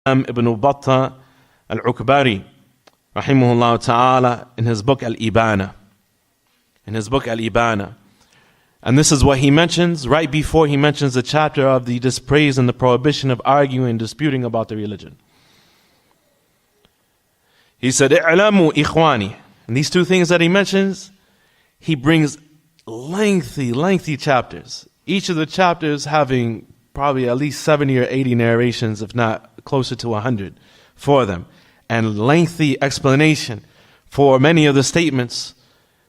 Ibn Battah al-Ukbari, rahimahullah ta'ala, in his book Al-Ibana. And this is what he mentions right before he mentions the chapter of the dispraise and the prohibition of arguing and disputing about the religion. He said, "I'lamu ikhwani." And these two things that he mentions, he brings lengthy chapters. Each of the chapters having probably at least 70 or 80 narrations, if not closer to 100 for them. And lengthy explanation for many of the statements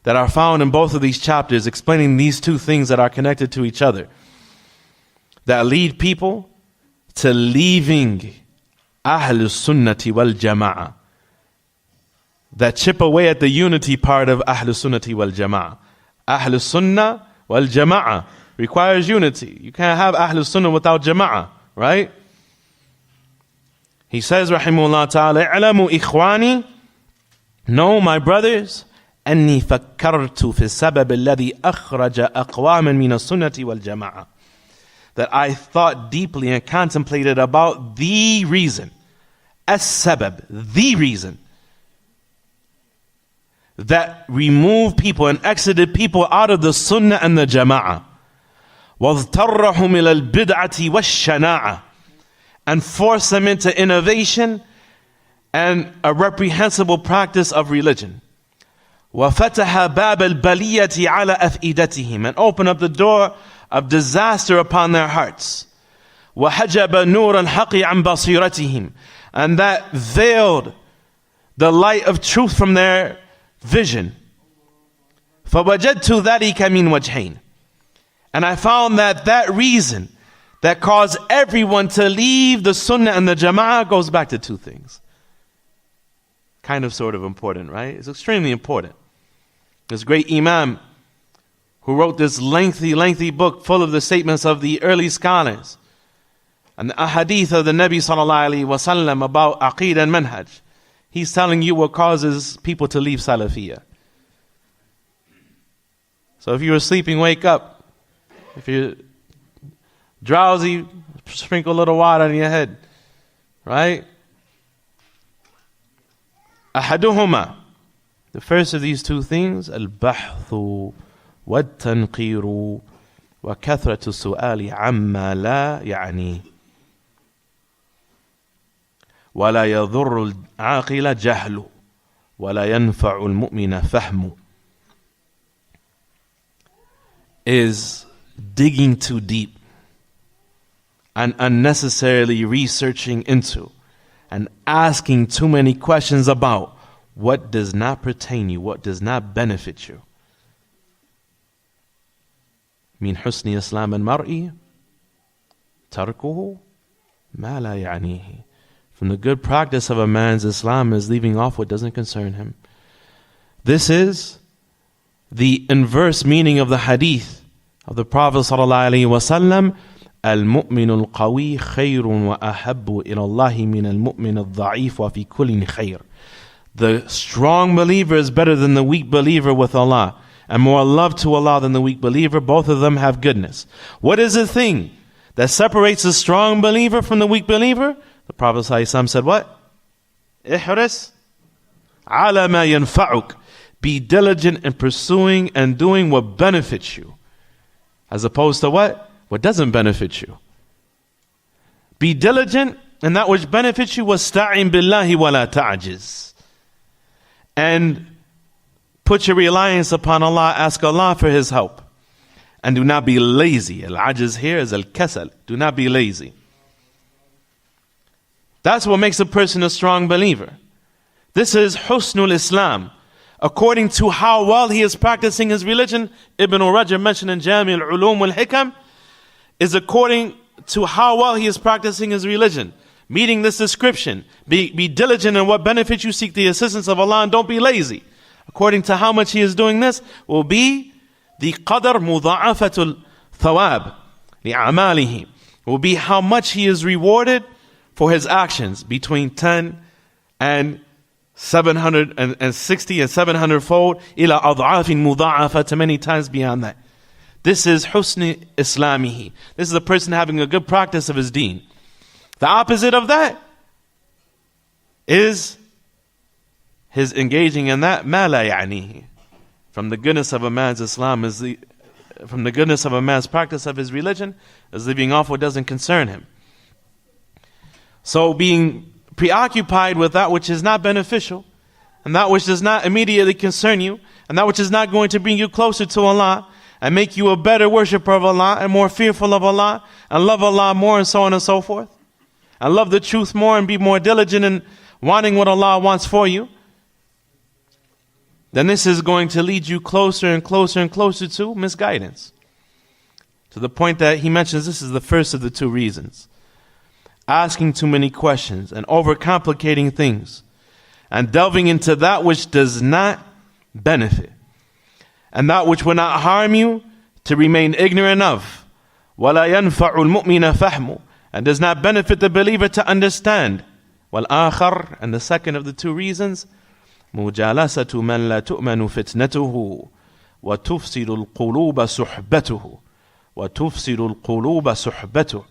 that are found in both of these chapters, explaining these two things that are connected to each other, that lead people to leaving Ahlus Sunnati wal Jama'ah, that chip away at the unity part of Ahlus Sunnati wal Jama'ah. Ahlus Sunnah wal Jama'ah requires unity. You can't have Ahlus Sunnah without Jama'ah, right? He says, rahimahullah ta'ala, "I'lamu ikhwani," know my brothers, أني فكرت في السبب الذي أخرج أقواما من السنة والجماعة, that I thought deeply and contemplated about the reason, السبب, the reason, that removed people and exited people out of the sunnah and the jama'ah, واضطرهم إلى البدعة والشناعة, and forced them into innovation and a reprehensible practice of religion. وَفَتَحَ بَابَ الْبَلِيَّةِ عَلَى أَفْئِدَتِهِمْ, and open up the door of disaster upon their hearts. وَحَجَبَ نُورَ الْحَقِّ عَنْ بَصِيرَتِهِمْ, and that veiled the light of truth from their vision. فَوَجَدْتُ ذَلِكَ مِنْ وَجْهَيْنِ, and I found that reason that caused everyone to leave the sunnah and the jama'ah goes back to two things. Kind of sort of important, right? It's extremely important. This great Imām who wrote this lengthy book full of the statements of the early scholars and the ahadith of the Nabi sallallahu alaihi wasallam about aqeedah and manhaj. He's telling you what causes people to leave Salafiyah. So if you're sleeping, wake up. If you're drowsy, sprinkle a little water on your head, right? أحدهما, the first of these two things, البحث والتنقير وكثرة السؤال عما لا يعني ولا يضر العاقل جهل ولا ينفع المؤمن فهم, is digging too deep and unnecessarily researching into and asking too many questions about what does not pertain you, what does not benefit you. من حسن إسلام المرء تركه ما لا يعنيه. From the good practice of a man's Islam is leaving off what doesn't concern him. This is the inverse meaning of the hadith of the Prophet sallallahu alaihi wasallam. المؤمن القوي خير وأحب إلى الله من المؤمن الضعيف وفي كل خير. The strong believer is better than the weak believer with Allah, and more love to Allah than the weak believer. Both of them have goodness. What is the thing that separates the strong believer from the weak believer? The Prophet ﷺ said what? احرص على ما ينفعك. Be diligent in pursuing and doing what benefits you, as opposed to what doesn't benefit you. Be diligent in that which benefits you. وَاسْتَعِنْ بِاللَّهِ وَلَا تَعْجِزْ, and put your reliance upon Allah. Ask Allah for His help, and do not be lazy. Al-ajiz here is al-kasal. Do not be lazy. That's what makes a person a strong believer. This is husnul Islam, according to how well he is practicing his religion. Ibn Rajab mentioned in Jami al-Ulum wal-Hikam, is according to how well he is practicing his religion. Meeting this description, be diligent in what benefits you, seek the assistance of Allah, and don't be lazy. According to how much he is doing this, will be the qadr mudha'afatul thawab li'amalihi, will be how much he is rewarded for his actions, between 10 and 760 and 700 fold, ila ad'afin mudha'afa, to many times beyond that. This is husni islamihi. This is a person having a good practice of his deen. The opposite of that is his engaging in that ma la ya'nihi. From the goodness of a man's Islam from the goodness of a man's practice of his religion is leaving off what doesn't concern him. So being preoccupied with that which is not beneficial, and that which does not immediately concern you, and that which is not going to bring you closer to Allah, and make you a better worshipper of Allah, and more fearful of Allah, and love Allah more, and so on and so forth, and love the truth more, and be more diligent in wanting what Allah wants for you, then this is going to lead you closer and closer and closer to misguidance. To the point that he mentions this is the first of the two reasons. Asking too many questions and overcomplicating things and delving into that which does not benefit and that which will not harm you to remain ignorant of. وَلَا يَنْفَعُ الْمُؤْمِنَ فَحْمُ, and does not benefit the believer to understand. وَالْآخَرُ, and the second of the two reasons, مُجَالَسَةُ مَنْ لَا تُؤْمَنُ فِتْنَتُهُ وَتُفْسِدُ الْقُلُوبَ صُحْبَتُهُ وَتُفْسِدُ الْقُلُوبَ صُحْبَتُهُ.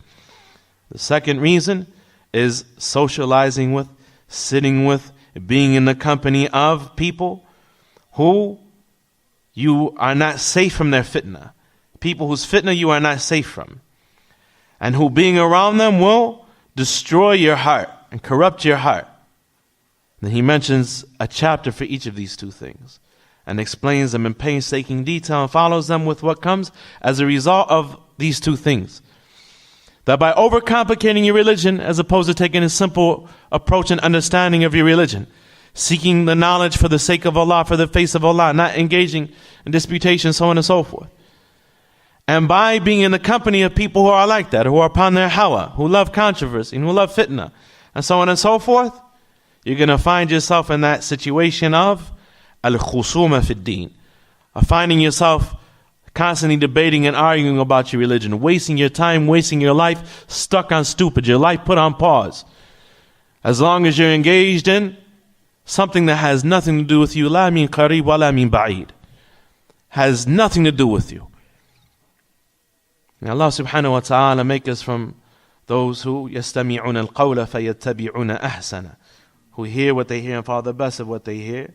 The second reason is socializing with, sitting with, being in the company of people who you are not safe from their fitna. People whose fitna you are not safe from. And who being around them will destroy your heart and corrupt your heart. Then he mentions a chapter for each of these two things and explains them in painstaking detail and follows them with what comes as a result of these two things. That by overcomplicating your religion, as opposed to taking a simple approach and understanding of your religion, seeking the knowledge for the sake of Allah, for the face of Allah, not engaging in disputation, so on and so forth. And by being in the company of people who are like that, who are upon their hawa, who love controversy, and who love fitna, and so on and so forth, you're going to find yourself in that situation of al-khusuma fi d-din, of finding yourself constantly debating and arguing about your religion, wasting your time, wasting your life, stuck on stupid, your life put on pause. As long as you're engaged in something that has nothing to do with you, la min qarib wa la min ba'id, has nothing to do with you. May Allah subhanahu wa ta'ala make us from those who يستمعون القول فيتبعون أحسنه, who hear what they hear and follow the best of what they hear.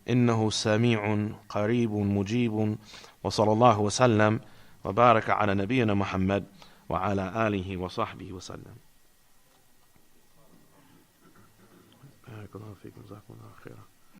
إنه سميع قريب مجيب. وصلى الله وسلم وبارك على نبينا محمد وعلى آله وصحبه وسلم. بارك الله فيكم، جزاكم الله خيرا.